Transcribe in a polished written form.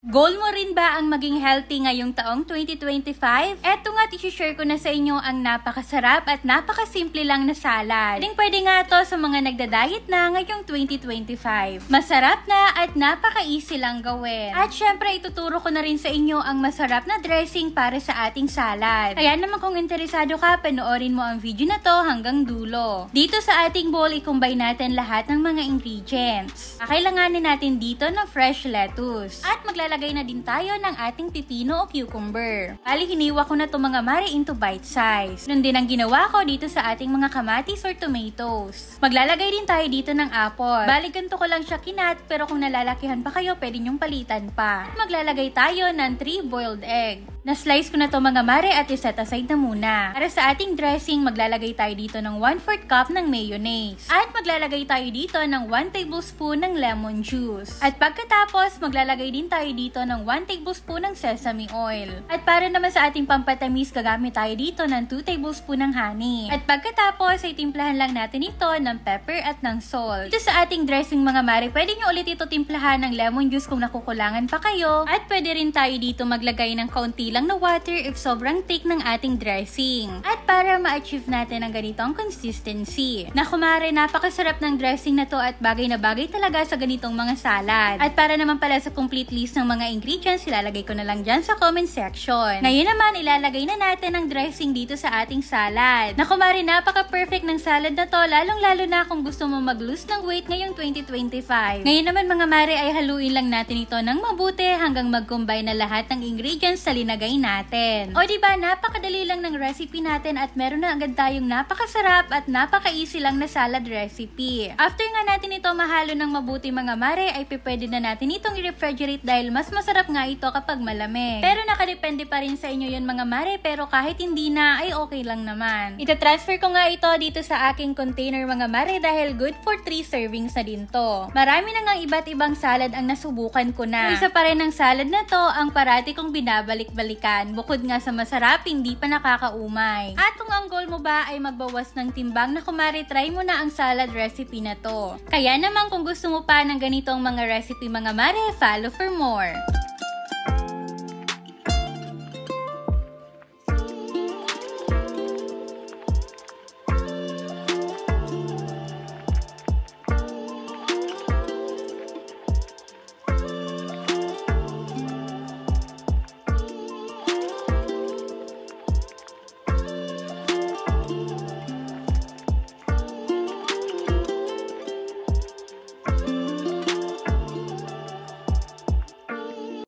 Goal mo rin ba ang maging healthy ngayong taong 2025? Eto nga't i-share ko na sa inyo ang napakasarap at napakasimple lang na salad. Pwede nga to sa mga nagda-diet na ngayong 2025. Masarap na at napaka-easy lang gawin. At syempre ituturo ko na rin sa inyo ang masarap na dressing para sa ating salad. Kaya naman kung interesado ka, panoorin mo ang video na to hanggang dulo. Dito sa ating bowl, i-combine natin lahat ng mga ingredients. Kailanganin natin dito ng fresh lettuce. At maglalagay na din tayo ng ating pipino o cucumber. Bali, hiniwa ko na itong mga mare into bite size. Nun din ang ginawa ko dito sa ating mga kamatis or tomatoes. Maglalagay din tayo dito ng apple. Bali, ganito ko lang siya kinat, pero kung nalalakihan pa kayo, pwede nyong palitan pa. At maglalagay tayo ng 3 boiled egg. Na-slice ko na to mga mare at iset aside na muna. Para sa ating dressing, maglalagay tayo dito ng 1/4 cup ng mayonnaise. At maglalagay tayo dito ng 1 tablespoon ng lemon juice. At pagkatapos, maglalagay din tayo dito ng 1 tablespoon ng sesame oil. At para naman sa ating pampatamis, gagamit tayo dito ng 2 tablespoon ng honey. At pagkatapos, ay timplahan lang natin ito ng pepper at ng salt. Dito sa ating dressing mga mare, pwede nyo ulit ito timplahan ng lemon juice kung nakukulangan pa kayo. At pwede rin tayo dito maglagay ng kaunti lang na water if sobrang thick ng ating dressing. At para ma-achieve natin ang ganitong consistency. Naku mare, napakasarap ng dressing na to at bagay na bagay talaga sa ganitong mga salad. At para naman pala sa complete list ng mga ingredients, ilalagay ko na lang dyan sa comment section. Ngayon naman, ilalagay na natin ang dressing dito sa ating salad. Naku mare, napaka-perfect ng salad na to, lalong-lalo na kung gusto mo mag-lose ng weight ngayong 2025. Ngayon naman mga mare, ay haluin lang natin ito ng mabuti hanggang mag-combine na lahat ng ingredients sa linagay natin. O diba, napakadali lang ng recipe natin at meron na agad tayong napakasarap at napaka-easy lang na salad recipe. After nga natin ito mahalo ng mabuti mga mare, ay pwede na natin itong i-refrigerate dahil mas masarap nga ito kapag malamig. Pero nakadepende pa rin sa inyo yun mga mare, pero kahit hindi na, ay okay lang naman. Ita-transfer ko nga ito dito sa aking container mga mare dahil good for 3 servings na din to. Marami na ngang iba't ibang salad ang nasubukan ko na. Isa pa rin ang salad na to ang parati kong binabalik-balikan. Bukod nga sa masarap, hindi pa nakakaumay. At kung ang goal mo ba ay magbawas ng timbang, na kumari, try mo na ang salad recipe na to. Kaya naman kung gusto mo pa ng ganitong mga recipe mga mare, follow for more.